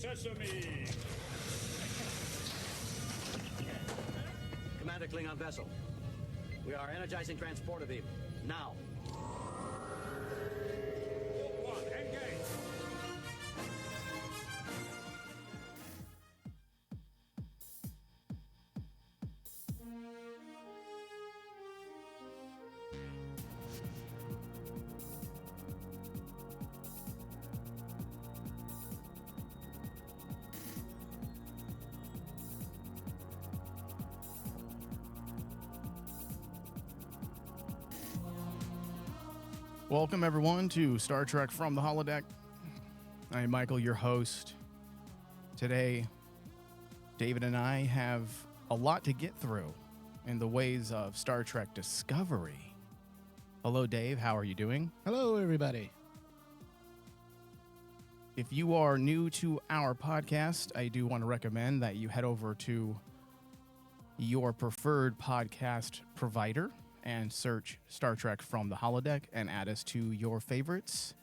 Sesame! Commander Klingon vessel. We are energizing transporter beam. Now. One, engage! Welcome, everyone, to Star Trek from the Holodeck. I'm Michael, your host. Today, David and I have a lot to get through in the ways of Star Trek Discovery. Hello, Dave. How are you doing? Hello, everybody. If you are new to our podcast, I do want to recommend that you head over to your preferred podcast provider and search Star Trek from the Holodeck and add us to your favorites,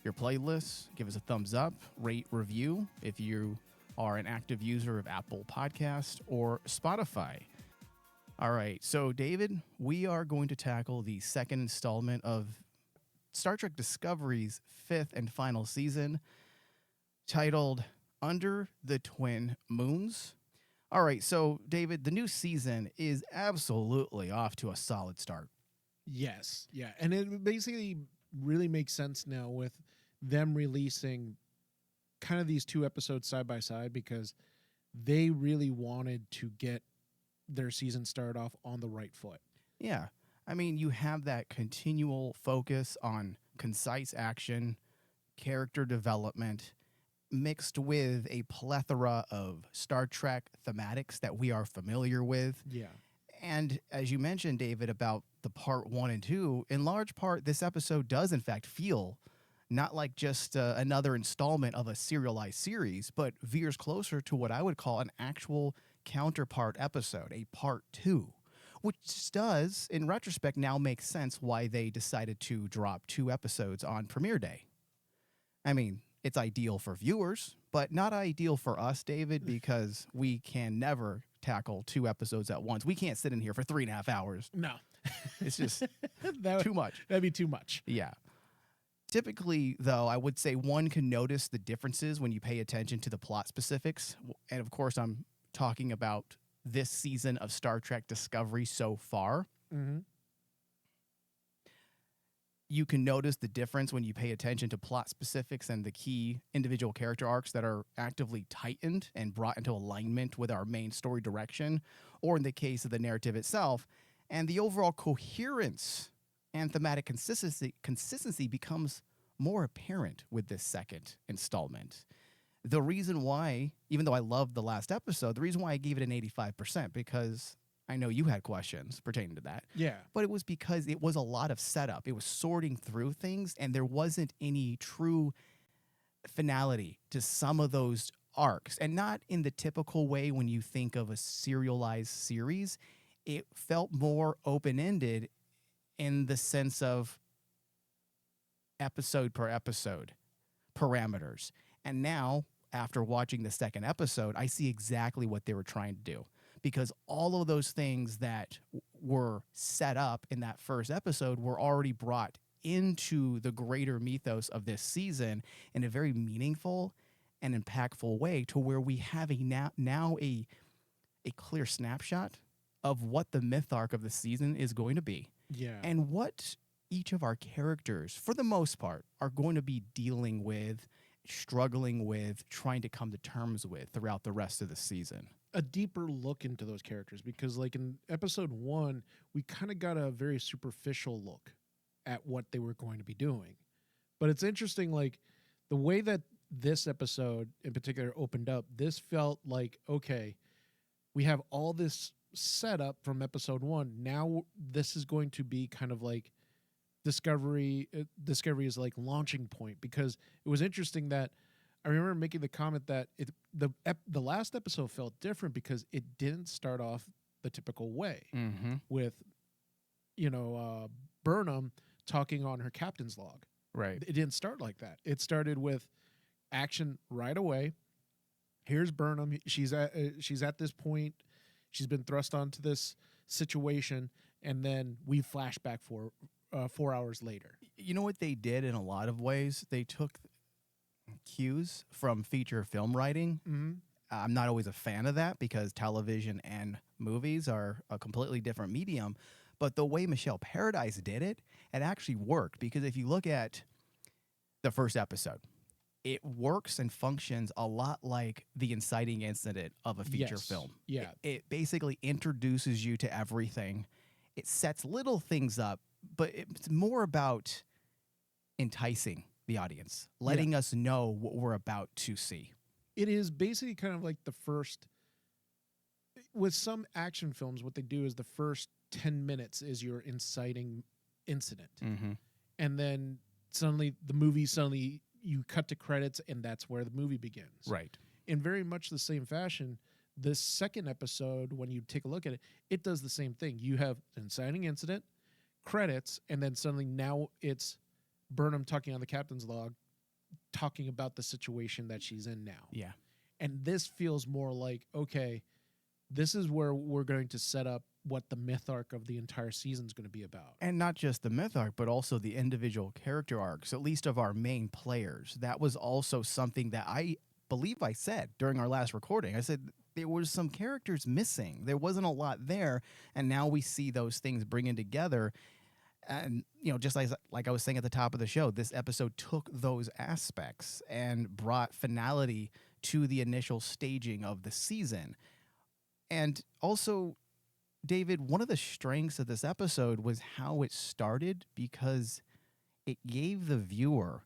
your playlists. Give us a thumbs up, rate, review if you are an active user of Apple Podcast or Spotify. All right, so David, we are going to tackle the second installment of Star Trek Discovery's fifth and final season, titled Under the Twin Moons. All right, so David, the new season is absolutely off to a solid start. Yes, yeah. And it basically really makes sense now with them releasing kind of these two episodes side by side because they really wanted to get their season started off on the right foot. Yeah, I mean, you have that continual focus on concise action, character development, mixed with a plethora of Star Trek thematics that we are familiar with. Yeah. And as you mentioned, David, about the part 1 and 2, in large part, this episode does, in fact, feel not like just another installment of a serialized series, but veers closer to what I would call an actual counterpart episode, a part 2, which does, in retrospect, now make sense why they decided to drop 2 episodes on premiere day. I mean, it's ideal for viewers, but not ideal for us, David, because we can never tackle 2 episodes at once. We can't sit in here for 3.5 hours. No. It's just too much. That'd be too much. Yeah. Typically, though, I would say one can notice the differences when you pay attention to the plot specifics. And of course, I'm talking about this season of Star Trek Discovery so far. Mm-hmm. You can notice the difference when you pay attention to plot specifics and the key individual character arcs that are actively tightened and brought into alignment with our main story direction, or in the case of the narrative itself, and the overall coherence and thematic consistency becomes more apparent with this second installment. The reason why, even though I loved the last episode, the reason why I gave it an 85%, because I know you had questions pertaining to that. Yeah. But it was because it was a lot of setup. It was sorting through things, and there wasn't any true finality to some of those arcs. And not in the typical way when you think of a serialized series. It felt more open-ended in the sense of episode per episode parameters. And now, after watching the second episode, I see exactly what they were trying to do. Because all of those things that were set up in that first episode were already brought into the greater mythos of this season in a very meaningful and impactful way, to where we have now a clear snapshot of what the myth arc of the season is going to be. Yeah. And what each of our characters, for the most part, are going to be dealing with, struggling with, trying to come to terms with throughout the rest of the season. A deeper look into those characters, because like in episode 1, we kind of got a very superficial look at what they were going to be doing. But it's interesting, like the way that this episode in particular opened up, this felt like, okay, we have all this set up from episode 1. Now this is going to be kind of like Discovery is like launching point, because it was interesting that I remember making the comment that the last episode felt different because it didn't start off the typical way with, Burnham talking on her captain's log. Right. It didn't start like that. It started with action right away. Here's Burnham. She's at this point. She's been thrust onto this situation, and then we flash back 4 hours later. You know what they did in a lot of ways? They took cues from feature film writing. Mm-hmm. I'm not always a fan of that because television and movies are a completely different medium. But the way Michelle Paradise did it, it actually worked. Because if you look at the first episode, it works and functions a lot like the inciting incident of a feature film. Yeah. It basically introduces you to everything. It sets little things up, but it's more about enticing the audience, letting us know what we're about to see. It is basically kind of like the first. With some action films, what they do is the first 10 minutes is your inciting incident. Mm-hmm. And then suddenly you cut to credits, and that's where the movie begins. Right. In very much the same fashion, the second episode, when you take a look at it, it does the same thing. You have an inciting incident, credits, and then suddenly now it's Burnham talking on the captain's log, talking about the situation that she's in now. Yeah. And this feels more like, okay, this is where we're going to set up what the myth arc of the entire season is going to be about. And not just the myth arc, but also the individual character arcs, at least of our main players. That was also something that I believe I said during our last recording. I said there was some characters missing. There wasn't a lot there. And now we see those things bringing together. And, you know, just like I was saying at the top of the show, this episode took those aspects and brought finality to the initial staging of the season. And also, David, one of the strengths of this episode was how it started, because it gave the viewer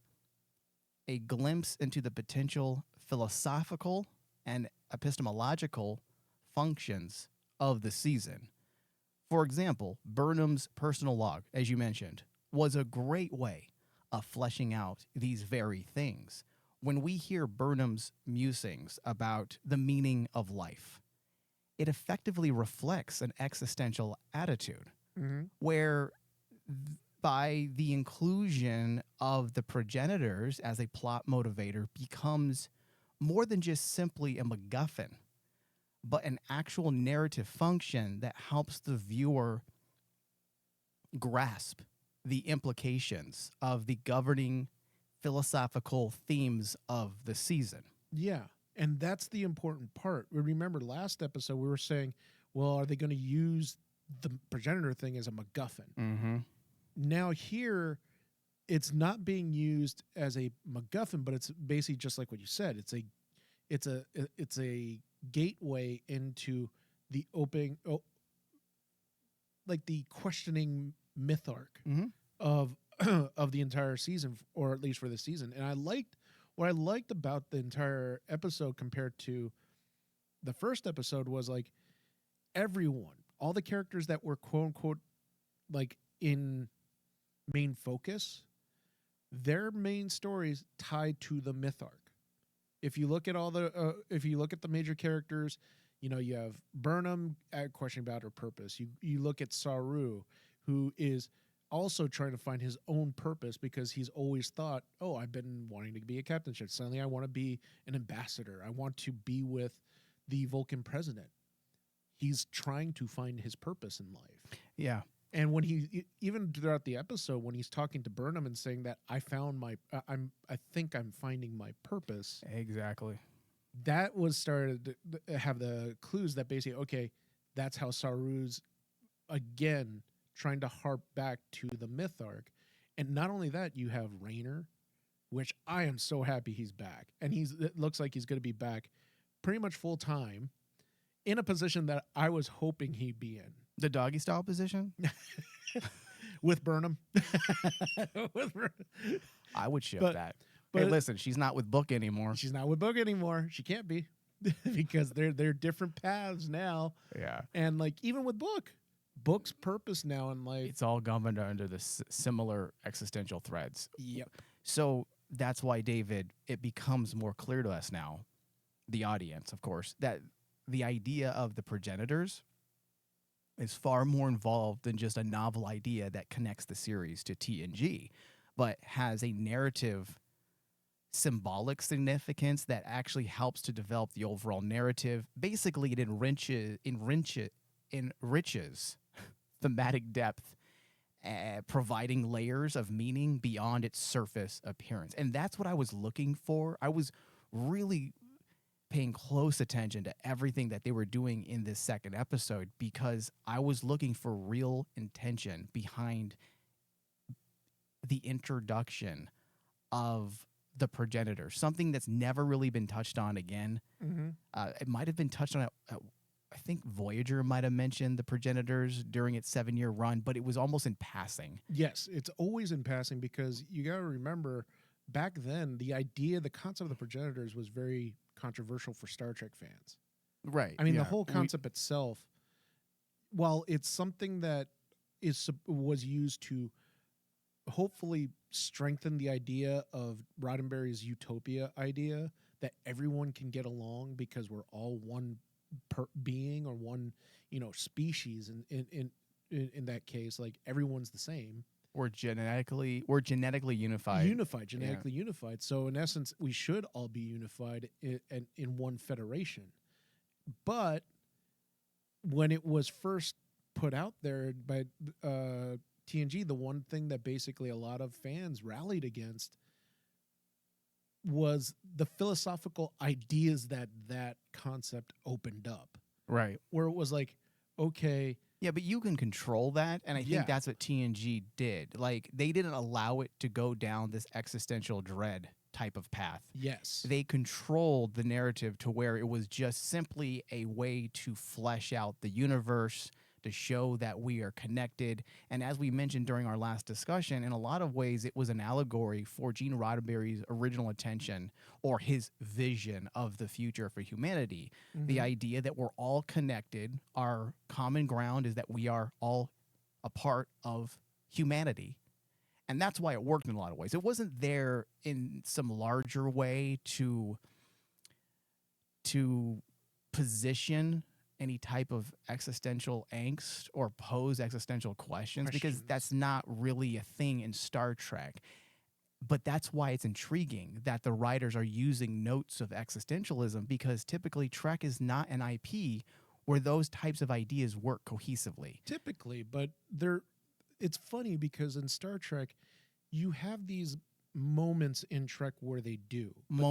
a glimpse into the potential philosophical and epistemological functions of the season. For example, Burnham's personal log, as you mentioned, was a great way of fleshing out these very things. When we hear Burnham's musings about the meaning of life, it effectively reflects an existential attitude where by the inclusion of the progenitors as a plot motivator becomes more than just simply a MacGuffin, but an actual narrative function that helps the viewer grasp the implications of the governing philosophical themes of the season. Yeah. And that's the important part. Remember last episode, we were saying, well, are they going to use the progenitor thing as a MacGuffin? Mm-hmm. Now here, it's not being used as a MacGuffin, but it's basically just like what you said. It's a gateway into the like the questioning myth arc of of the entire season, or at least for the season. And what I liked about the entire episode compared to the first episode was like everyone, all the characters that were quote unquote like in main focus, their main stories tied to the myth arc. If you look at if you look at the major characters, you know, you have Burnham questioning about her purpose. You look at Saru, who is also trying to find his own purpose because he's always thought, oh, I've been wanting to be a captain ship. Suddenly I want to be an ambassador. I want to be with the Vulcan president. He's trying to find his purpose in life. Yeah. And when even throughout the episode, when he's talking to Burnham and saying that I think I'm finding my purpose. Exactly. That was started to have the clues that basically, okay, that's how Saru's again trying to harp back to the myth arc. And not only that, you have Raynor, which I am so happy he's back. And it looks like he's going to be back pretty much full time in a position that I was hoping he'd be in. The doggy style position? With Burnham. I would ship that. But hey, listen, she's not with Book anymore. She's not with Book anymore. She can't be because they're different paths now. Yeah. And like even with Book's purpose now in life, It's all governed under the similar existential threads. Yep. So that's why, David, it becomes more clear to us now, the audience, of course, that the idea of the progenitors is far more involved than just a novel idea that connects the series to TNG, but has a narrative symbolic significance that actually helps to develop the overall narrative. Basically, it enriches thematic depth, providing layers of meaning beyond its surface appearance. And that's what I was looking for. I was really paying close attention to everything that they were doing in this second episode because I was looking for real intention behind the introduction of the progenitor, something that's never really been touched on again. It might have been touched on I think Voyager might have mentioned the progenitors during its 7-year run, but it was almost in passing. Yes, it's always in passing because you got to remember back then the concept of the progenitors was very controversial for Star Trek fans. Right. I mean, the whole concept itself, while it's something that was used to hopefully strengthen the idea of Roddenberry's utopia idea that everyone can get along because we're all one being or one, species. In that case, like everyone's the same. We're genetically unified. Genetically unified. So in essence, we should all be unified in one federation. But when it was first put out there by TNG, the one thing that basically a lot of fans rallied against was the philosophical ideas that concept opened up. Right. Where it was like, okay. Yeah, but you can control that, and I think that's what TNG did. Like, they didn't allow it to go down this existential dread type of path. Yes. They controlled the narrative to where it was just simply a way to flesh out the universe, to show that we are connected. And as we mentioned during our last discussion, in a lot of ways, it was an allegory for Gene Roddenberry's original intention or his vision of the future for humanity. The idea that we're all connected, our common ground is that we are all a part of humanity. And that's why it worked in a lot of ways. It wasn't there in some larger way to position any type of existential angst or pose existential questions, because that's not really a thing in Star Trek. But that's why it's intriguing that the writers are using notes of existentialism, because typically Trek is not an IP where those types of ideas work cohesively. Typically, but it's funny because in Star Trek, you have these moments in Trek where they do. But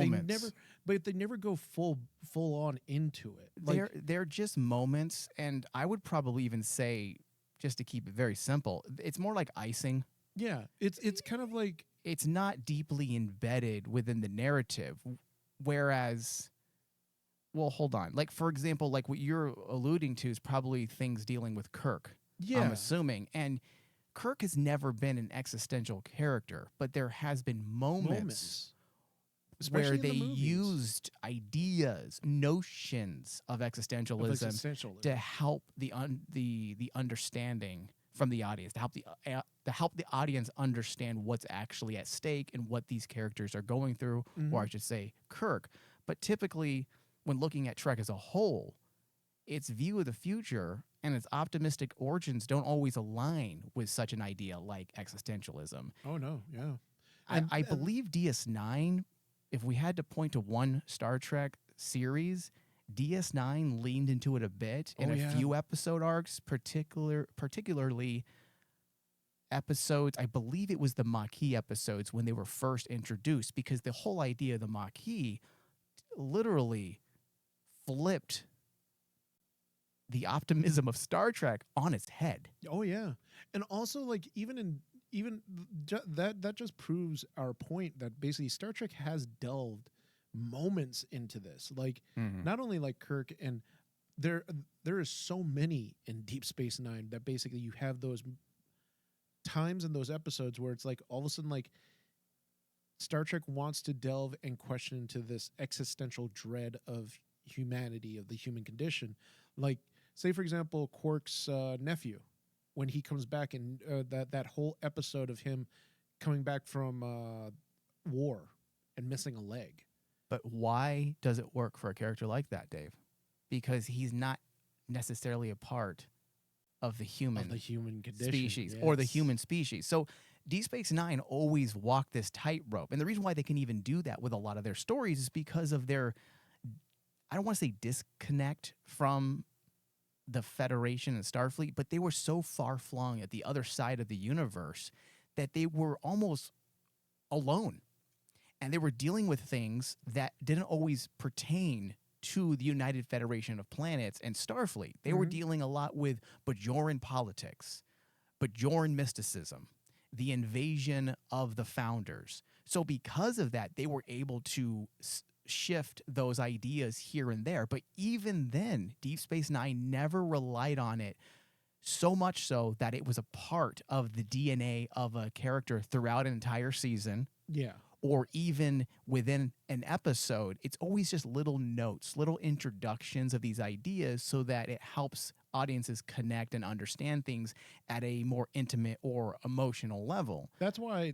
they never go full on into it. Like, They're just moments, and I would probably even say, just to keep it very simple, it's more like icing. Yeah, it's kind of like, it's not deeply embedded within the narrative, whereas, well, hold on. Like, for example, like what you're alluding to is probably things dealing with Kirk, I'm assuming. And Kirk has never been an existential character, but there has been moments where they used ideas, notions of existentialism to help the understanding from the audience, to help the audience understand what's actually at stake and what these characters are going through, or I should say Kirk. But typically, when looking at Trek as a whole, its view of the future and its optimistic origins don't always align with such an idea like existentialism. Oh, no, yeah. I believe DS9, if we had to point to one Star Trek series, DS9 leaned into it a bit in a few episode arcs, particularly episodes, I believe it was the Maquis episodes when they were first introduced, because the whole idea of the Maquis literally flipped the optimism of Star Trek on its head. Oh yeah. And also, like, that just proves our point that basically Star Trek has delved moments into this. Like, not only like Kirk, and there is so many in Deep Space Nine that basically you have those times in those episodes where it's like all of a sudden, like, Star Trek wants to delve and question into this existential dread of humanity, of the human condition. Like, say, for example, Quark's nephew, when he comes back, and that whole episode of him coming back from war and missing a leg. But why does it work for a character like that, Dave? Because he's not necessarily a part of the human condition, species, yes. or the human species. So Deep Space Nine always walked this tightrope. And the reason why they can even do that with a lot of their stories is because of their, I don't want to say disconnect from the Federation and Starfleet, but they were so far flung at the other side of the universe that they were almost alone. And they were dealing with things that didn't always pertain to the United Federation of Planets and Starfleet. They were dealing a lot with Bajoran politics, Bajoran mysticism, the invasion of the Founders. So because of that, they were able to shift those ideas here and there. But even then, Deep Space Nine never relied on it so much so that it was a part of the DNA of a character throughout an entire season. Yeah. Or even within an episode. It's always just little notes, little introductions of these ideas so that it helps audiences connect and understand things at a more intimate or emotional level. That's why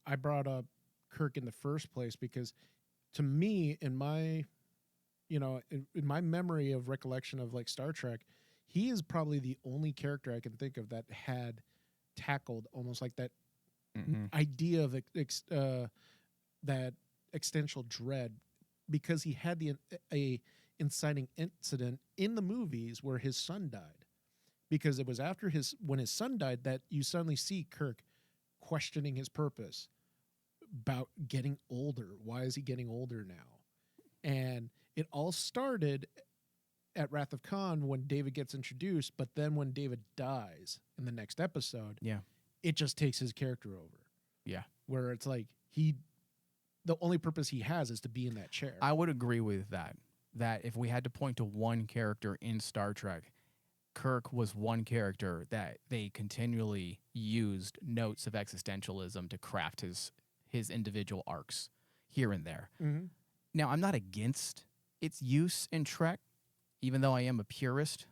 I brought up Kirk in the first place, because to me, in my in my memory of recollection of like Star Trek, he is probably the only character I can think of that had tackled almost like that idea of that existential dread, because he had a inciting incident in the movies where his son died. Because it was after when his son died that you suddenly see Kirk questioning his purpose about getting older. Why is he getting older now? And it all started at Wrath of Khan when David gets introduced, but then when David dies in the next episode, it just takes his character over. Yeah. Where it's like the only purpose he has is to be in that chair. I would agree with that. That if we had to point to one character in Star Trek, Kirk was one character that they continually used notes of existentialism to craft his individual arcs here and there. Now, I'm not against its use in Trek, even though I am a purist,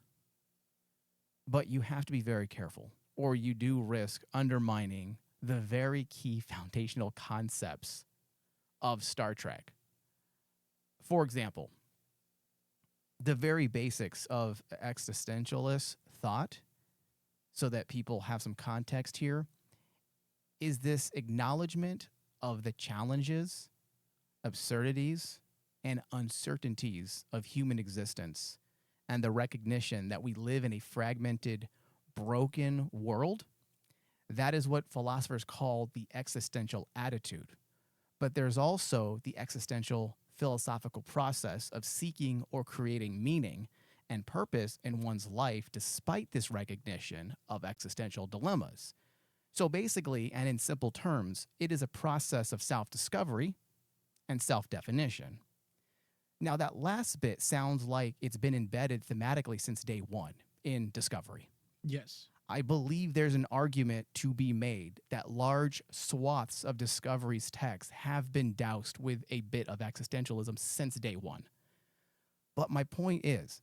but you have to be very careful, or you do risk undermining the very key foundational concepts of Star Trek. For example, the very basics of existentialist thought, so that people have some context here, is this acknowledgement of the challenges, absurdities, and uncertainties of human existence, and the recognition that we live in a fragmented, broken world. That is what philosophers call the existential attitude. But there's also the existential philosophical process of seeking or creating meaning and purpose in one's life despite this recognition of existential dilemmas. So basically, and in simple terms, it is a process of self-discovery and self-definition. Now, that last bit sounds like it's been embedded thematically since day one in Discovery. Yes. I believe there's an argument to be made that large swaths of Discovery's text have been doused with a bit of existentialism since day one. But my point is,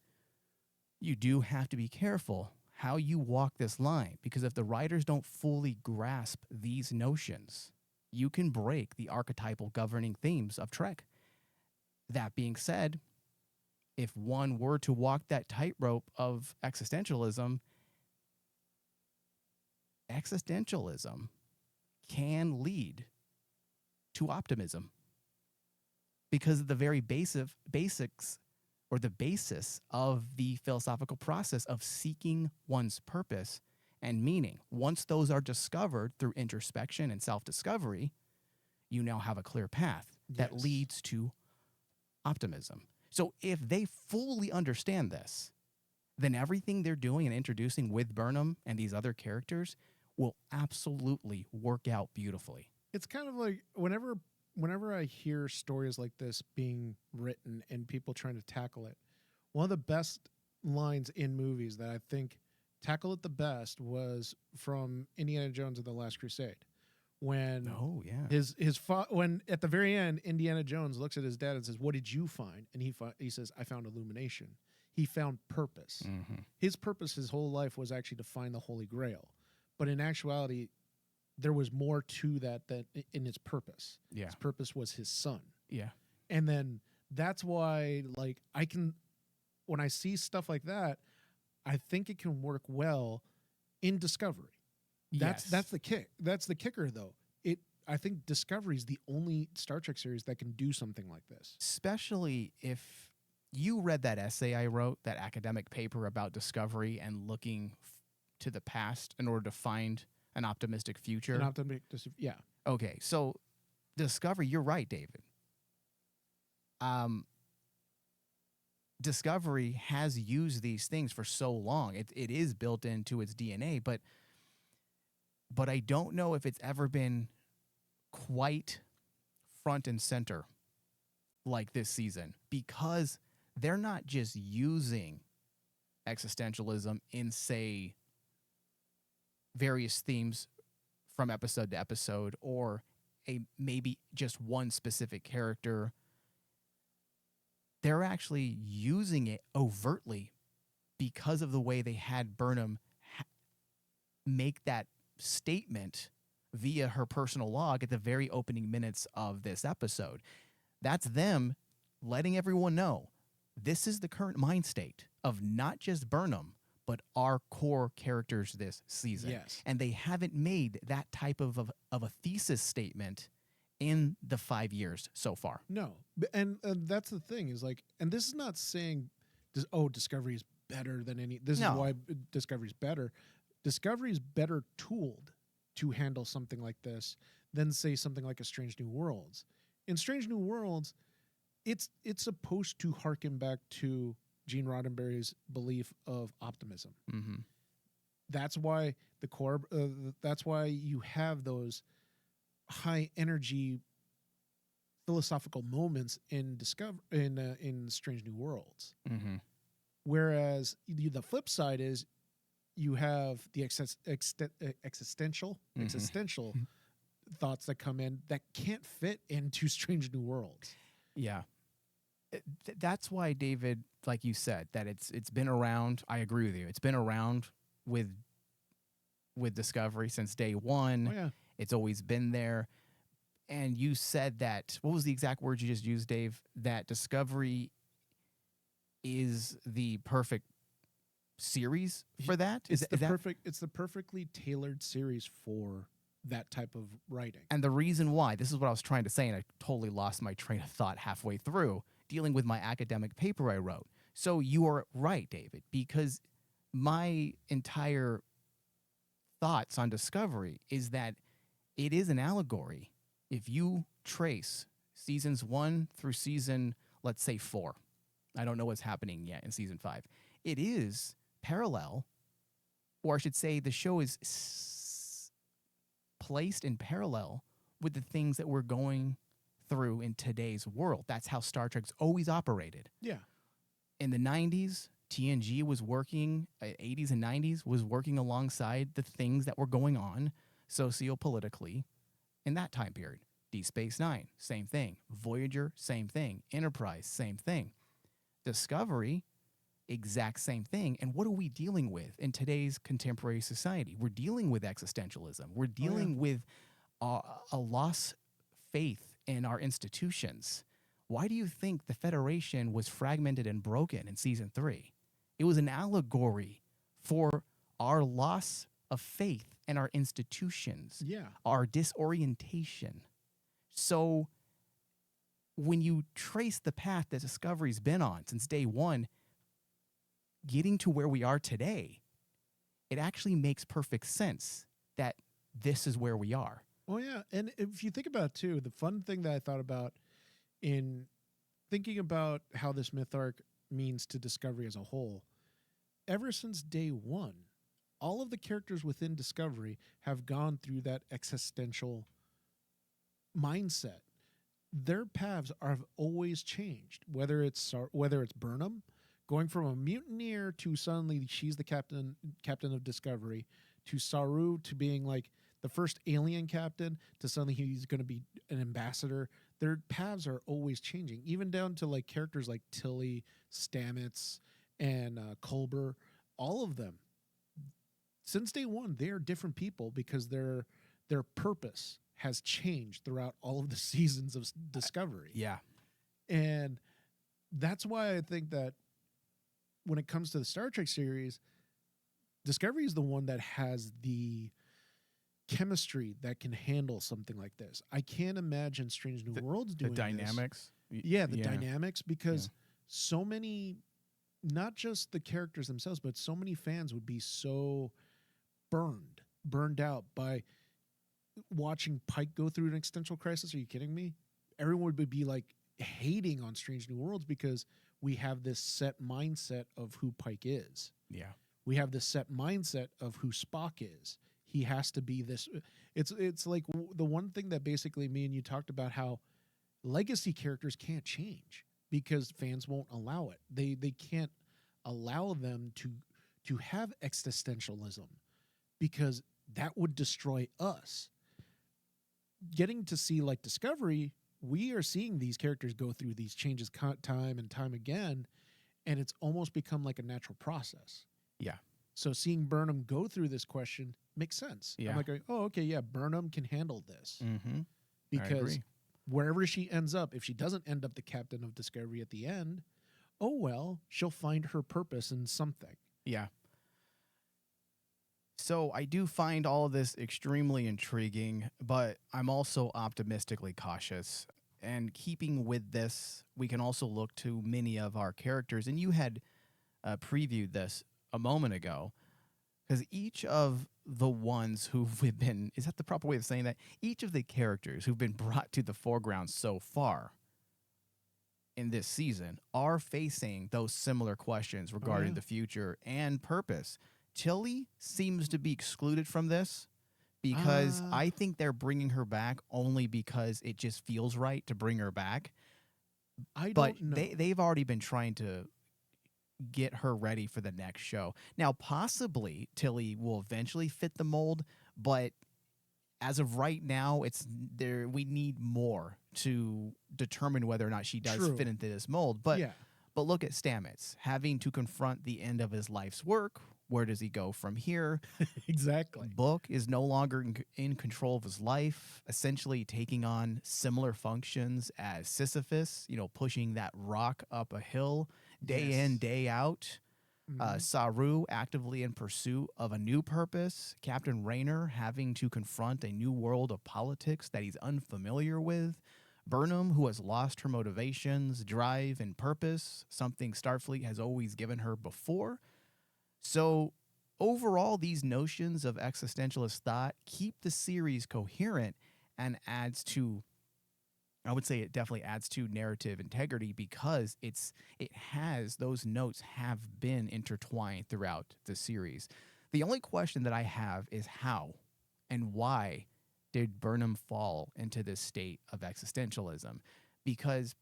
you do have to be careful how you walk this line, because if the writers don't fully grasp these notions, you can break the archetypal governing themes of Trek. That being said, if one were to walk that tightrope of existentialism can lead to optimism, because of the very basics or the basis of the philosophical process of seeking one's purpose and meaning. Once those are discovered through introspection and self-discovery, you now have a clear path that leads to optimism. So if they fully understand this, then everything they're doing and introducing with Burnham and these other characters will absolutely work out beautifully. It's kind of like whenever I hear stories like this being written and people trying to tackle it, one of the best lines in movies that I think tackle it the best was from Indiana Jones and the Last Crusade. When when at the very end, Indiana Jones looks at his dad and says, "What did you find?" And he says, "I found illumination." He found purpose. His purpose his whole life was actually to find the Holy Grail. But in actuality, there was more to that in his purpose. Yeah. His purpose was his son. Yeah. And then that's why, like, when I see stuff like that, I think it can work well in Discovery. Yes. That's the kick. That's the kicker, though. I think Discovery is the only Star Trek series that can do something like this. Especially if you read that essay I wrote, that academic paper about Discovery and looking to the past in order to find an optimistic future. Yeah. Okay, so Discovery, you're right, David. Discovery has used these things for so long. It is built into its DNA, but I don't know if it's ever been quite front and center like this season, because they're not just using existentialism in, say, various themes from episode to episode, or maybe just one specific character. They're actually using it overtly because of the way they had Burnham make that statement via her personal log at the very opening minutes of this episode. That's them letting everyone know this is the current mind state of not just Burnham, but our core characters this season. Yes. And they haven't made that type of a thesis statement in the 5 years so far. No. And that's the thing is like, and this is not saying, Discovery is better than any. This No. is why Discovery is better. Discovery is better tooled to handle something like this than, say, something like a Strange New Worlds. In Strange New Worlds, it's supposed to harken back to Gene Roddenberry's belief of optimism. Mm-hmm. That's why the core. That's why you have those high energy philosophical moments in Strange New Worlds. Mm-hmm. Whereas the flip side is you have the existential thoughts that come in that can't fit into Strange New Worlds. Yeah. That's why, David, like you said, that it's been around. I agree with you. It's been around with Discovery since day one. Oh, yeah. It's always been there. And you said that, what was the exact word you just used, Dave? That Discovery is the perfect series for that? It's the perfectly tailored series for that type of writing. And the reason why, this is what I was trying to say, and I totally lost my train of thought halfway through, dealing with my academic paper I wrote. So you are right, David, because my entire thoughts on Discovery is that it is an allegory. If you trace seasons 1 through season, let's say 4, I don't know what's happening yet in season 5, it is parallel, or I should say the show is placed in parallel with the things that we're going through in today's world. That's how Star Trek's always operated. Yeah. In the 90s, TNG was working, 80s and 90s, was working alongside the things that were going on sociopolitically in that time period. Deep Space Nine, same thing. Voyager, same thing. Enterprise, same thing. Discovery, exact same thing. And what are we dealing with in today's contemporary society? We're dealing with existentialism. We're dealing with a lost faith in our institutions. Why do you think the Federation was fragmented and broken in season 3? It was an allegory for our loss of faith in our institutions, our disorientation. So when you trace the path that Discovery's been on since day one, getting to where we are today, it actually makes perfect sense that this is where we are. Oh, yeah. And if you think about it, too, the fun thing that I thought about in thinking about how this myth arc means to Discovery as a whole, ever since day one, all of the characters within Discovery have gone through that existential mindset. Their paths have always changed, whether it's Burnham going from a mutineer to suddenly she's the captain of Discovery, to Saru to being like the first alien captain, to suddenly he's going to be an ambassador. Their paths are always changing, even down to like characters like Tilly, Stamets, and Culber. All of them, since day one, they are different people because their purpose has changed throughout all of the seasons of Discovery. Yeah. And that's why I think that when it comes to the Star Trek series, Discovery is the one that has the chemistry that can handle something like this. I can't imagine Strange New Worlds The doing this. dynamics. Yeah, the dynamics, because so many, not just the characters themselves, but so many fans would be so burned out by watching Pike go through an existential crisis. Are you kidding me? Everyone would be like hating on Strange New Worlds because we have this set mindset of who Pike is. Yeah. We have this set mindset of who Spock is. He has to be this. It's like the one thing that basically me and you talked about, how legacy characters can't change because fans won't allow it. They can't allow them to have existentialism because that would destroy us. Getting to see like Discovery, we are seeing these characters go through these changes time and time again, and it's almost become like a natural process. Yeah. So seeing Burnham go through this question makes sense. Yeah. I'm like, oh, okay, yeah, Burnham can handle this. Mm-hmm. Because wherever she ends up, if she doesn't end up the captain of Discovery at the end, oh well, she'll find her purpose in something. Yeah. So I do find all of this extremely intriguing, but I'm also optimistically cautious. And keeping with this, we can also look to many of our characters. And you had previewed this a moment ago, because each of the ones who've been, is that the proper way of saying that? Each of the characters who've been brought to the foreground so far in this season are facing those similar questions regarding the future and purpose. Tilly seems to be excluded from this because I think they're bringing her back only because it just feels right to bring her back. I But don't know. they've already been trying to get her ready for the next show. Now, possibly Tilly will eventually fit the mold, but as of right now, it's there. We need more to determine whether or not she does fit into this mold. But look at Stamets having to confront the end of his life's work. Where does he go from here? Exactly. Book is no longer in control of his life, essentially taking on similar functions as Sisyphus, pushing that rock up a hill day in, day out. Saru actively in pursuit of a new purpose. Captain Rayner having to confront a new world of politics that he's unfamiliar with. Burnham, who has lost her motivations, drive, and purpose, something Starfleet has always given her before. So overall, these notions of existentialist thought keep the series coherent and adds to, I would say it definitely adds to narrative integrity because those notes have been intertwined throughout the series. The only question that I have is how and why did Burnham fall into this state of existentialism? Because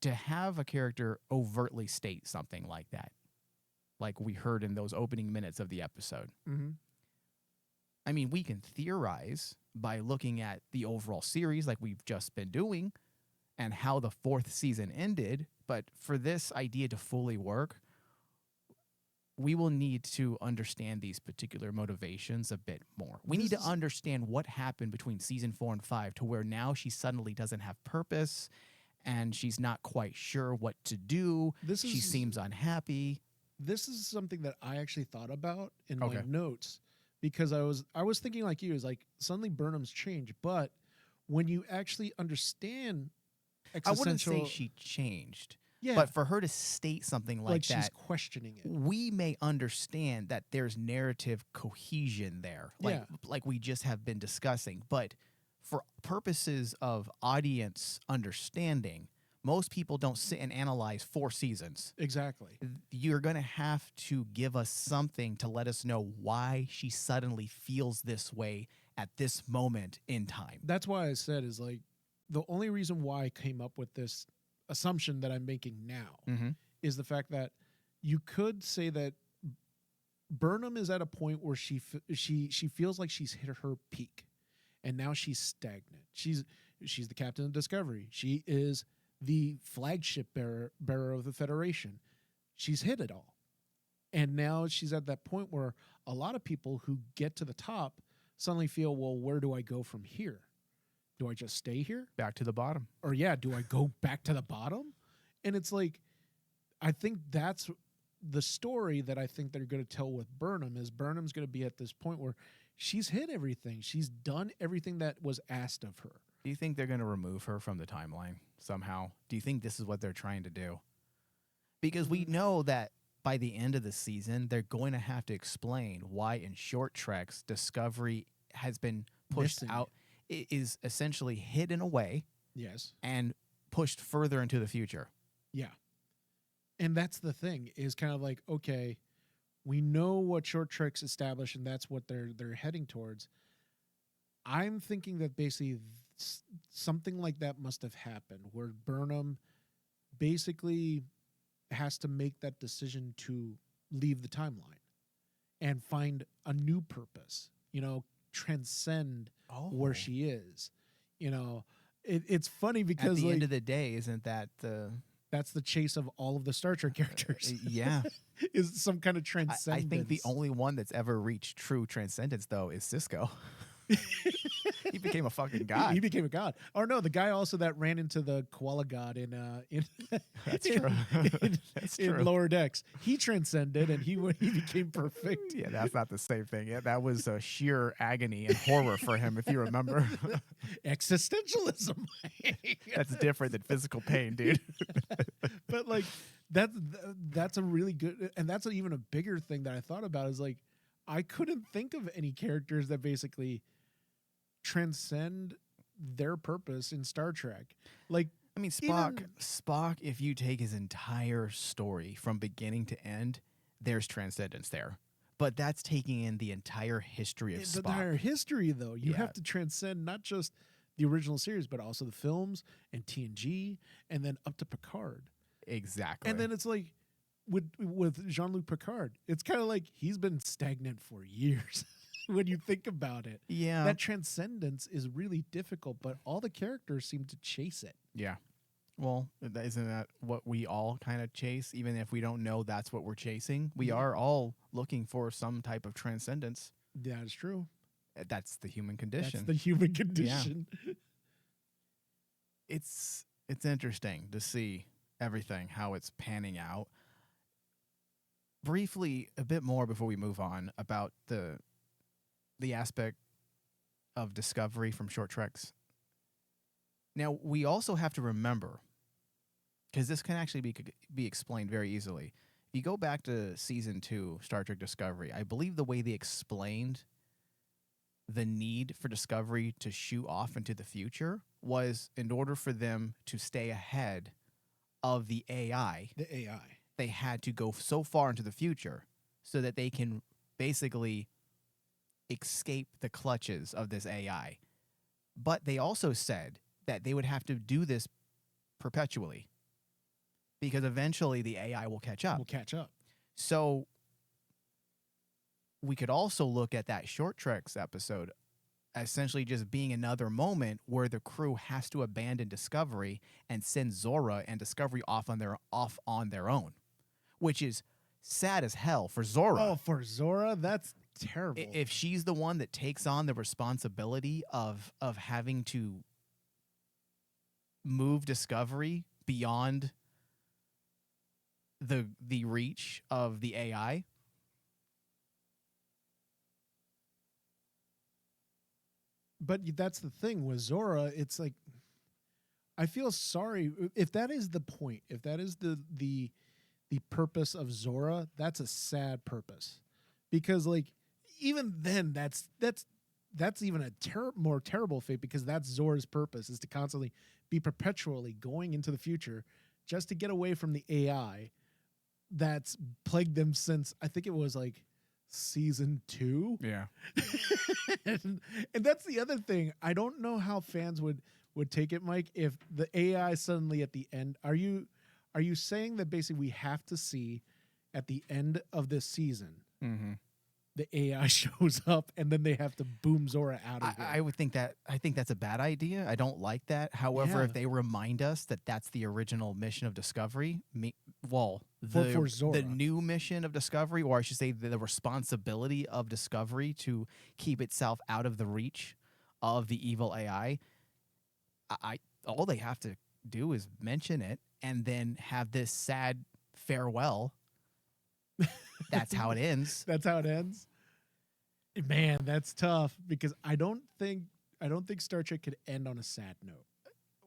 to have a character overtly state something like that, like we heard in those opening minutes of the episode, I mean, we can theorize by looking at the overall series like we've just been doing and how the fourth season ended. But for this idea to fully work, we will need to understand these particular motivations a bit more. We need to understand what happened between season 4 and 5 to where now she suddenly doesn't have purpose and she's not quite sure what to do. She seems unhappy. This is something that I actually thought about in my notes because I was thinking like you, is like suddenly Burnham's changed, but when you actually understand existential, I wouldn't say she changed. Yeah. But for her to state something like that, she's questioning it. We may understand that there's narrative cohesion there, like we just have been discussing. But for purposes of audience understanding, most people don't sit and analyze 4 seasons. Exactly. You're going to have to give us something to let us know why she suddenly feels this way at this moment in time. That's why I said is like the only reason why I came up with this assumption that I'm making now is the fact that you could say that Burnham is at a point where she feels like she's hit her peak and now she's stagnant. She's the captain of Discovery. She is the flagship bearer of the Federation. She's hit it all. And now she's at that point where a lot of people who get to the top suddenly feel, well, where do I go from here? Do I just stay here? Back to the bottom. Or do I go back to the bottom? And it's like, I think that's the story that I think they're going to tell with Burnham is Burnham's going to be at this point where she's hit everything. She's done everything that was asked of her. Do you think they're going to remove her from the timeline somehow? Do you think this is what they're trying to do? Because we know that by the end of the season, they're going to have to explain why in short treks, Discovery has been pushed Missing. out. It is essentially hidden away Yes. and pushed further into the future. Yeah. And that's the thing is kind of like, okay, we know what short treks establish and that's what they're heading towards. I'm thinking that basically something like that must have happened where Burnham basically has to make that decision to leave the timeline and find a new purpose, transcend where she is. It's funny because at the end of the day, isn't that that's the chase of all of the Star Trek characters. Yeah. Is some kind of transcendence. I think the only one that's ever reached true transcendence, though, is Cisco. He became a fucking god. He became a god. Or no, the guy also that ran into the koala god in That's true. That's in true. Lower Decks. He transcended and he became perfect. Yeah, that's not the same thing. Yeah, that was sheer agony and horror for him, if you remember. Existentialism. That's different than physical pain, dude. But like that's a really good, and that's even a bigger thing that I thought about is like I couldn't think of any characters that basically transcend their purpose in Star Trek. Like, I mean, Spock, if you take his entire story from beginning to end, there's transcendence there. But that's taking in the entire history of the Spock. entire history, though. You Yeah. have to transcend not just the original series, but also the films and TNG, and then up to Picard. Exactly. And then it's like with Jean-Luc Picard, it's kind of like he's been stagnant for years. When you think about it, yeah. that transcendence is really difficult, but all the characters seem to chase it. Yeah. Well, isn't that what we all kind of chase? Even if we don't know that's what we're chasing, we are all looking for some type of transcendence. That is true. That's the human condition. That's the human condition. Yeah. It's interesting to see everything, how it's panning out. Briefly, a bit more before we move on about the aspect of Discovery from short treks. Now, we also have to remember, because this can actually be explained very easily. If you go back to season 2, Star Trek Discovery, I believe the way they explained the need for Discovery to shoot off into the future was in order for them to stay ahead of the AI. The AI. They had to go so far into the future so that they can basically escape the clutches of this AI. But they also said that they would have to do this perpetually because eventually the AI will catch up. We'll catch up. So we could also look at that Short Treks episode essentially just being another moment where the crew has to abandon Discovery and send Zora and Discovery off on their own, which is sad as hell for Zora. Oh, for Zora, that's terrible. If she's the one that takes on the responsibility of having to move Discovery beyond the reach of the AI. But that's the thing with Zora, it's like I feel sorry if that is the point, if that is the purpose of Zora, that's a sad purpose. Because like even then that's even a more terrible fate because that's Zora's purpose is to constantly be perpetually going into the future just to get away from the AI that's plagued them since I think it was like season 2. Yeah. and that's the other thing. I don't know how fans would take it, Mike, if the AI suddenly at the end, are you saying that basically we have to see at the end of this season the AI shows up and then they have to boom Zora out of here? I think that's a bad idea. I don't like that. However, Yeah. if they remind us that that's the original mission of Discovery, For Zora. the new mission of Discovery, or I should say the responsibility of Discovery to keep itself out of the reach of the evil AI, all they have to do is mention it and then have this sad farewell That's how it ends. That's how it ends. Man, that's tough because I don't think Star Trek could end on a sad note.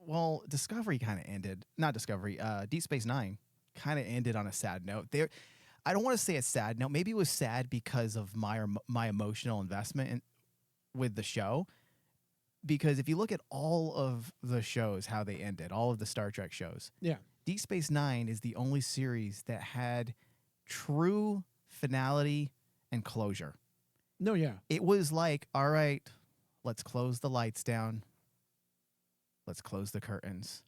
Well, Discovery kind of ended. Not Discovery. Deep Space Nine kind of ended on a sad note. I don't want to say a sad note. Maybe it was sad because of my emotional investment with the show. Because if you look at all of the shows, how they ended, all of the Star Trek shows, Yeah. Deep Space Nine is the only series that had true finality and closure. No, yeah. It was like, all right, let's close the lights down. Let's close the curtains.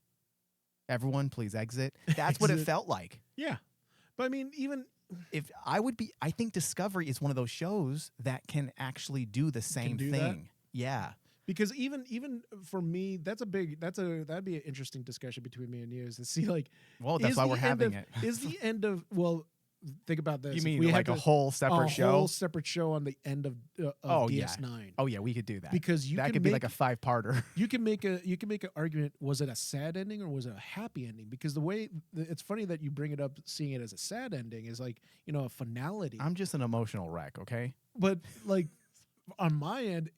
Everyone, please exit. That's what it felt like. Yeah. But I mean, even I think Discovery is one of those shows that can actually do the same do thing. that? Yeah. because even for me, that'd be an interesting discussion between me and you, is to see like, Well, that's why we're having it. Is the end of, well, think about this. You If mean we like had a whole separate show? A whole separate show on the end of DS9. Oh yeah, we could do that. Because that could be like a 5-parter. You can make an argument. Was it a sad ending or was it a happy ending? Because the way it's funny that you bring it up, seeing it as a sad ending is like, a finality. I'm just an emotional wreck, okay? But like on my end,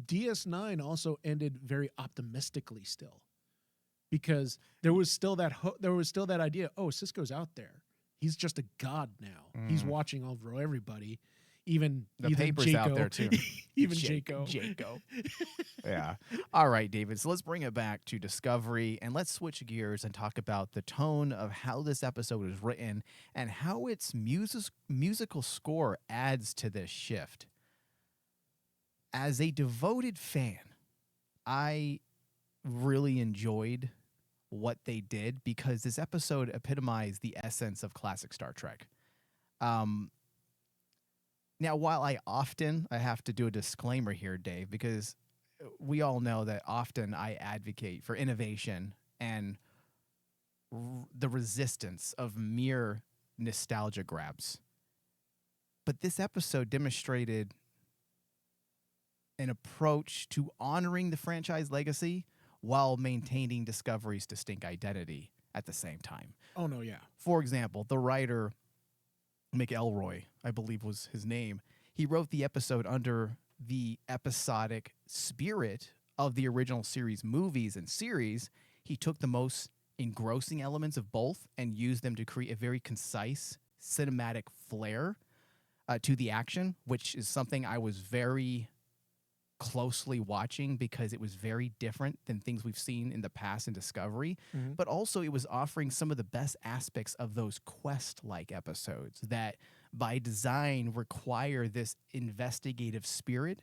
DS9 also ended very optimistically still, because there was still that idea. Oh, Cisco's out there. He's just a god now. He's watching over everybody. Even Paper's Jaco, out there too. even Jaco. Yeah. All right, David. So let's bring it back to Discovery and let's switch gears and talk about the tone of how this episode is written and how its musical score adds to this shift. As a devoted fan, I really enjoyed what they did because this episode epitomized the essence of classic Star Trek. Now, while I have to do a disclaimer here, Dave, because we all know that often I advocate for innovation and the resistance of mere nostalgia grabs. But this episode demonstrated an approach to honoring the franchise legacy while maintaining Discovery's distinct identity at the same time. Oh, no, yeah. For example, the writer McElroy, I believe was his name, he wrote the episode under the episodic spirit of the original series movies and series. He took the most engrossing elements of both and used them to create a very concise cinematic flair to the action, which is something I was very closely watching because it was very different than things we've seen in the past in Discovery. Mm-hmm. But also it was offering some of the best aspects of those quest-like episodes that by design require this investigative spirit.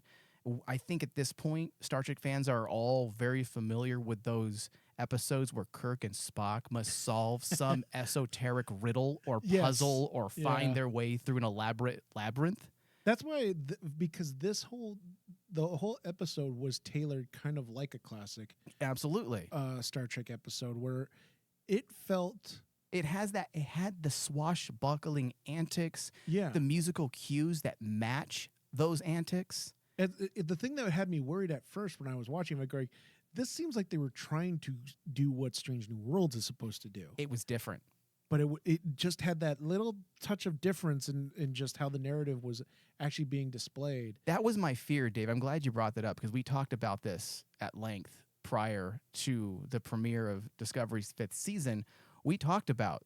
I think at this point, Star Trek fans are all very familiar with those episodes where Kirk and Spock must solve some esoteric riddle or puzzle or find their way through an elaborate labyrinth. That's why, because the whole episode was tailored kind of like a classic, Absolutely, Star Trek episode where it felt. It had the swashbuckling antics, Yeah. the musical cues that match those antics. And the thing that had me worried at first when I was watching, like, going, this seems like they were trying to do what Strange New Worlds is supposed to do. It was different. But it just had that little touch of difference in just how the narrative was actually being displayed. That was my fear, Dave. I'm glad you brought that up because we talked about this at length prior to the premiere of Discovery's 5th season. We talked about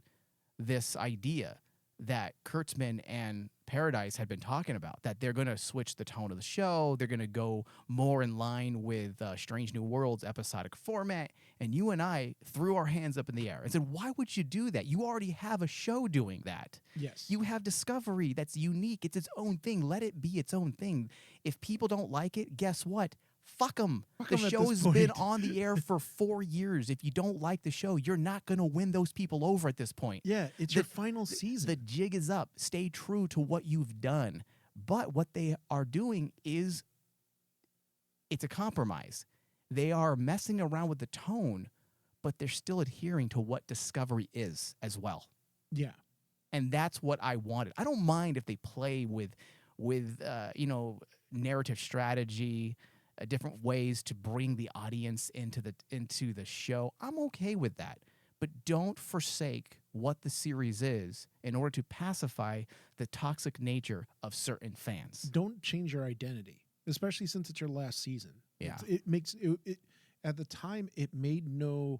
this idea that Kurtzman and Paradise had been talking about, that they're going to switch the tone of the show. They're going to go more in line with Strange New Worlds episodic format. And you and I threw our hands up in the air and said, why would you do that? You already have a show doing that. Yes. You have Discovery that's unique. It's its own thing. Let it be its own thing. If people don't like it, guess what? Fuck them. The show's been on the air for 4 years. If you don't like the show, you're not going to win those people over at this point. Yeah, it's your final season. The jig is up. Stay true to what you've done. But what they are doing is it's a compromise. They are messing around with the tone, but they're still adhering to what Discovery is as well. Yeah. And that's what I wanted. I don't mind if they play with narrative strategy, different ways to bring the audience into the show. I'm okay with that. but don't forsake what the series is in order to pacify the toxic nature of certain fans. Don't change your identity, especially since it's your last season. Yeah. It makes it at the time it made no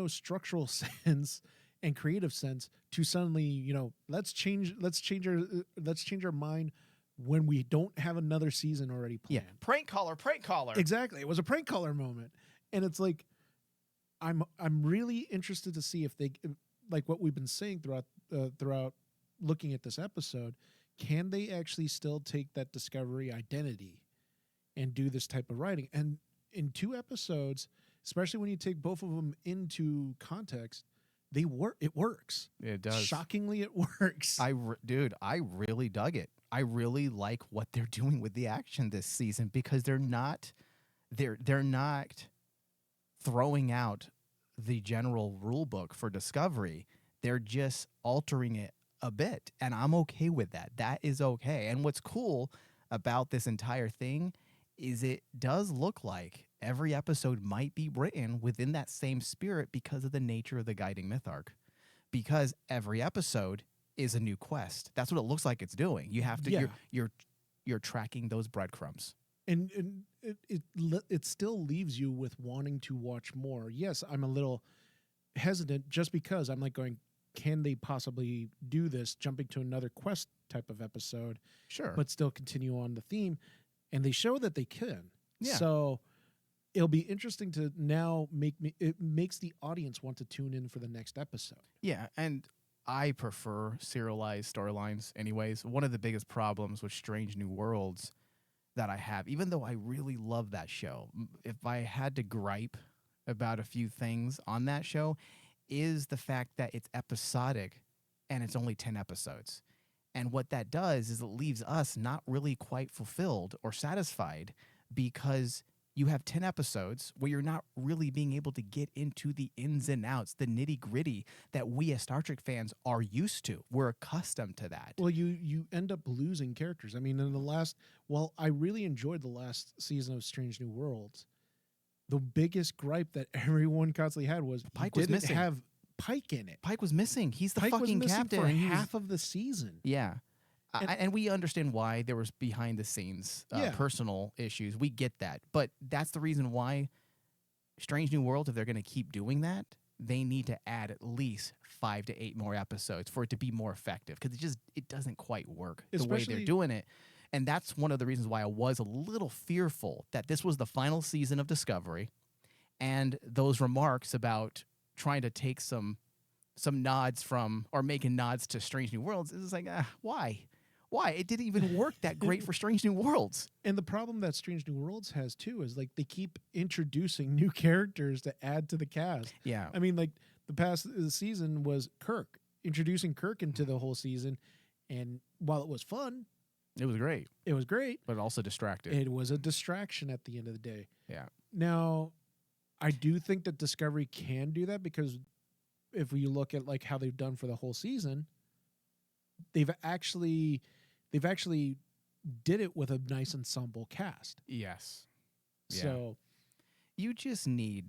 structural sense and creative sense to suddenly, let's change our mind when we don't have another season already planned. Yeah, prank caller. Exactly. It was a prank caller moment. And it's like I'm really interested to see if they, like what we've been saying throughout looking at this episode, can they actually still take that Discovery identity and do this type of writing? And in 2 episodes, especially when you take both of them into context, it works. It does. Shockingly, it works. I really dug it. I really like what they're doing with the action this season because they're not throwing out the general rule book for Discovery. They're just altering it a bit, and I'm okay with that. That is okay. And what's cool about this entire thing is it does look like every episode might be written within that same spirit because of the nature of the guiding myth arc. Because every episode is a new quest. That's what it looks like it's doing. You have to you're tracking those breadcrumbs. And it still leaves you with wanting to watch more. Yes, I'm a little hesitant just because I'm like going, can they possibly do this, jumping to another quest type of episode, Sure. but still continue on the theme? And they show that they can. Yeah. So it'll be interesting to now it makes the audience want to tune in for the next episode. Yeah, and I prefer serialized storylines anyways. One of the biggest problems with Strange New Worlds that I have, even though I really love that show, if I had to gripe about a few things on that show, is the fact that it's episodic and it's only 10 episodes. And what that does is it leaves us not really quite fulfilled or satisfied because you have 10 episodes where you're not really being able to get into the ins and outs, the nitty-gritty that we as Star Trek fans are used to. We're accustomed to that. Well, you end up losing characters. I mean, I really enjoyed the last season of Strange New Worlds. The biggest gripe that everyone constantly had was Pike was missing. Have Pike in it. Pike was missing. He's the Pike was fucking missing captain. for and half of the season. Yeah. And- And we understand why there was behind the scenes personal issues. We get that. But that's the reason why Strange New World, if they're going to keep doing that, they need to add at least 5 to 8 more episodes for it to be more effective because it doesn't quite work the way they're doing it. And that's one of the reasons why I was a little fearful that this was the final season of Discovery and those remarks about trying to take some nods from or making nods to Strange New Worlds is like, why? Why? It didn't even work that great for Strange New Worlds. And the problem that Strange New Worlds has too is like they keep introducing new characters to add to the cast. Yeah. I mean, like the past season was Kirk, introducing Kirk into the whole season. And while it was fun, It was great, but also distracted. it was a distraction at the end of the day. Yeah. Now, I do think that Discovery can do that because if we look at like how they've done for the whole season, they've actually did it with a nice ensemble cast. Yes. Yeah. So You just need...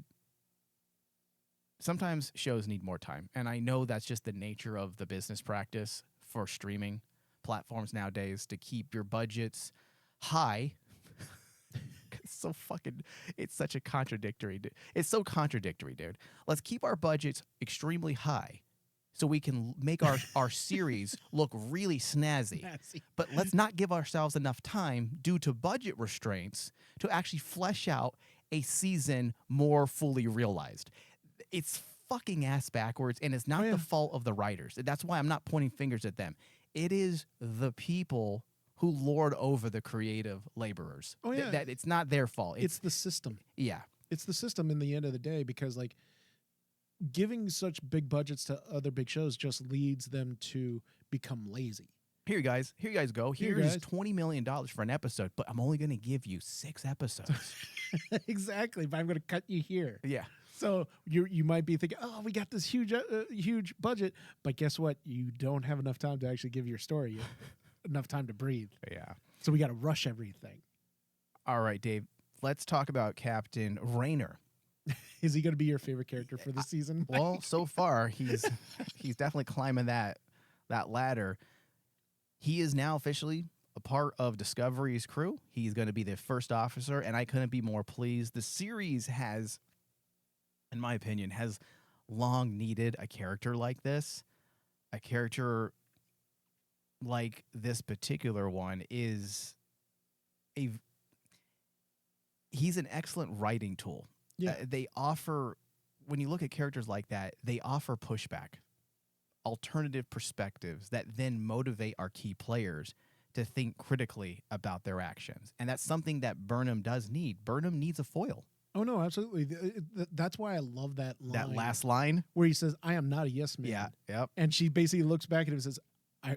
Sometimes shows need more time. And I know that's just the nature of the business practice for streaming platforms nowadays to keep your budgets high. It's such a contradictory. It's so contradictory, dude. Let's keep our budgets extremely high so we can make our series look really snazzy. But let's not give ourselves enough time due to budget restraints to actually flesh out a season more fully realized. It's fucking ass backwards, and it's not the fault of the writers. That's why I'm not pointing fingers at them. It is the people who lord over the creative laborers. Oh, yeah. That it's not their fault. it's the system. Yeah. It's the system in the end of the day because like giving such big budgets to other big shows just leads them to become lazy. Here you guys go. Here, Here's guys. $20 million for an episode, but I'm only going to give you 6 episodes. Exactly, but I'm going to cut you here. Yeah. So you might be thinking, oh, we got this huge budget, but guess what? You don't have enough time to actually give your story enough time to breathe. Yeah. So we got to rush everything. All right, Dave. Let's talk about Captain Raynor. Is he going to be your favorite character for the season? Well, so far he's definitely climbing that ladder. He is now officially a part of Discovery's crew. He's going to be the first officer, and I couldn't be more pleased. The series has, in my opinion, has long needed a character like this. A character like this particular one is he's an excellent writing tool. Yeah. They offer, when you look at characters like that, they offer pushback, alternative perspectives that then motivate our key players to think critically about their actions. And that's something that Burnham does need. Burnham needs a foil. Oh, no, absolutely. That's why I love that line. That last line? Where he says, I am not a yes man. Yeah, yep. And she basically looks back at him and says,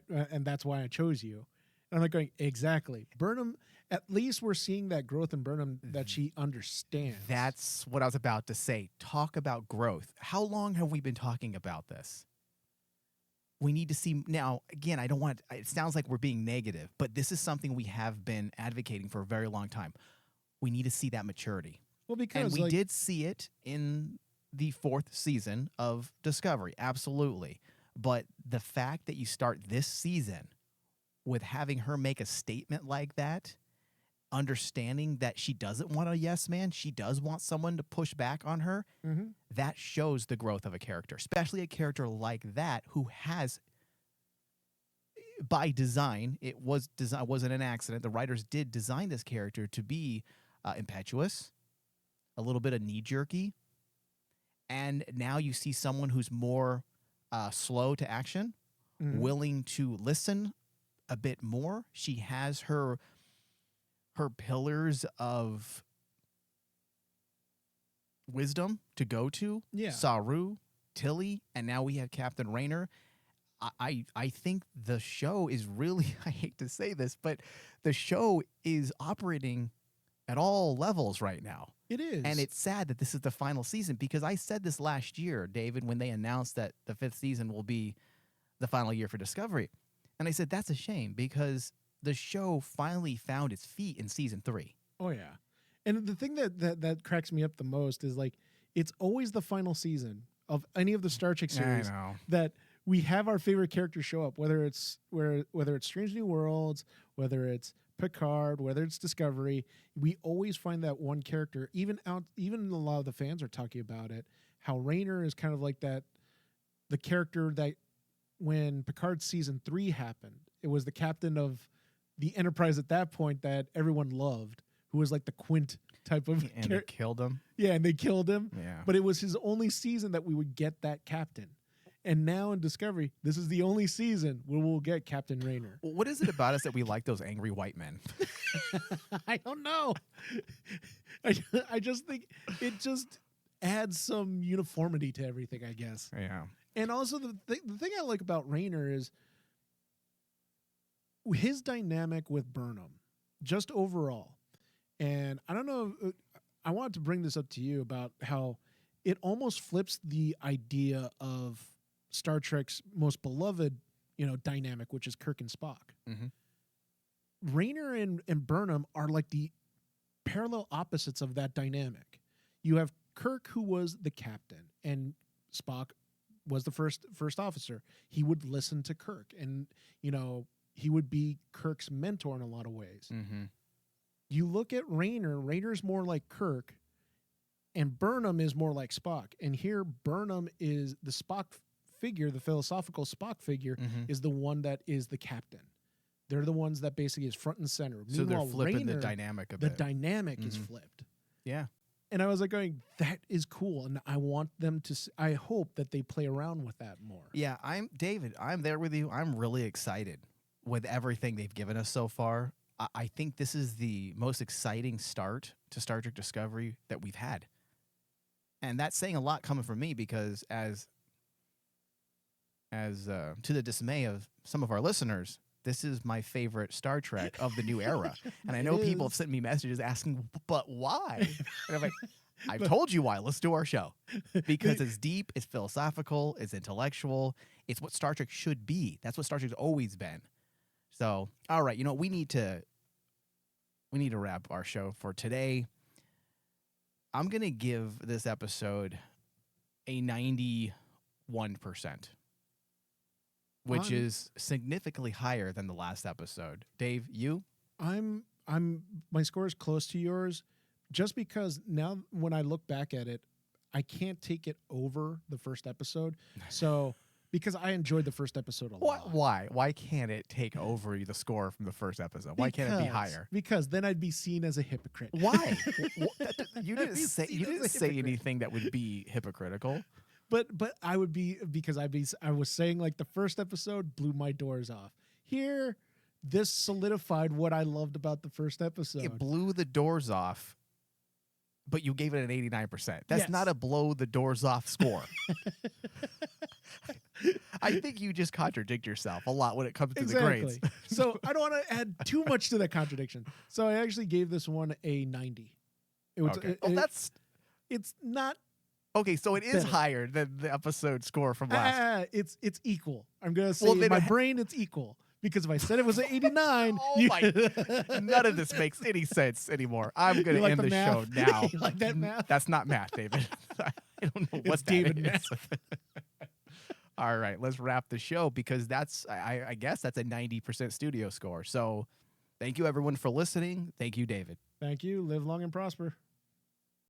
and that's why I chose you. And I'm like going, exactly. Burnham, at least we're seeing that growth in Burnham that she understands. That's what I was about to say. Talk about growth. How long have we been talking about this? We need to see now. Again, I don't want it sounds like we're being negative, but this is something we have been advocating for a very long time. We need to see that maturity. Well, because and we did see it in the 4th season of Discovery, absolutely. But the fact that you start this season with having her make a statement like that, understanding that she doesn't want a yes man, she does want someone to push back on her, that shows the growth of a character, especially a character like that who has, by design, wasn't an accident. The writers did design this character to be impetuous, a little bit of knee-jerky, and now you see someone who's more slow to action, willing to listen a bit more. She has her pillars of wisdom to go to. Yeah. Saru, Tilly, and now we have Captain Raynor. I think the show is really, I hate to say this, but the show is operating at all levels right now. It is. And it's sad that this is the final season, because I said this last year, David, when they announced that the 5th season will be the final year for Discovery. And I said, that's a shame, because the show finally found its feet in season 3. Oh, yeah. And the thing that cracks me up the most is, like, it's always the final season of any of the Star Trek series that we have our favorite characters show up, whether it's Strange New Worlds, whether it's Picard, whether it's Discovery. We always find that one character, even a lot of the fans are talking about it, how Raynor is kind of like that, the character that when Picard season 3 happened, it was the captain of the Enterprise at that point that everyone loved, who was like the Quint type of And they killed him. Yeah, and they killed him. Yeah. But it was his only season that we would get that captain. And now in Discovery, this is the only season where we'll get Captain Raynor. What is it about us that we like those angry white men? I don't know. I just think it just adds some uniformity to everything, I guess. Yeah. And also the thing I like about Raynor is his dynamic with Burnham, just overall. And I don't know, I wanted to bring this up to you about how it almost flips the idea of Star Trek's most beloved, dynamic, which is Kirk and Spock. Raynor and Burnham are like the parallel opposites of that dynamic. You have Kirk, who was the captain, and Spock was the first officer. He would listen to Kirk, and he would be Kirk's mentor in a lot of ways. You look at Raynor. Raynor's more like Kirk, and Burnham is more like Spock. And here, Burnham is the Spock figure, the philosophical Spock figure, is the one that is the captain. They're the ones that basically is front and center. So Meanwhile, they're flipping Raynor, the dynamic a the bit. dynamic is flipped. Yeah. And I was like going, that is cool. And I want them to, I hope that they play around with that more. Yeah, David, I'm there with you. I'm really excited with everything they've given us so far. I think this is the most exciting start to Star Trek Discovery that we've had. And that's saying a lot coming from me, because as to the dismay of some of our listeners, this is my favorite Star Trek of the new era. And I know people have sent me messages asking, but why? And I'm like, I've told you why. Let's do our show. Because it's deep, it's philosophical, it's intellectual. It's what Star Trek should be. That's what Star Trek's always been. So, all right, we need to wrap our show for today. I'm going to give this episode a 91%, which is significantly higher than the last episode. Dave, you? My score is close to yours, just because now when I look back at it, I can't take it over the first episode. So because I enjoyed the first episode a lot. Why? Why can't it take over the score from the first episode? Why can't it be higher? Because then I'd be seen as a hypocrite. Why? You didn't say anything that would be hypocritical. But I would be, because I was saying like the first episode blew my doors off. Here, this solidified what I loved about the first episode. It blew the doors off, but you gave it an 89%. That's not a blow the doors off score. I think you just contradict yourself a lot when it comes to the grades. So I don't want to add too much to that contradiction. So I actually gave this one a 90. It's not. Okay, so it is higher than the episode score from last. It's equal. I'm gonna say in my brain it's equal, because if I said it was an 89, none of this makes any sense anymore. I'm gonna end the show now. You like that math? That's not math, David. I don't know what David that is. All right, let's wrap the show, because I guess that's a 90% studio score. So thank you everyone for listening. Thank you, David. Thank you. Live long and prosper.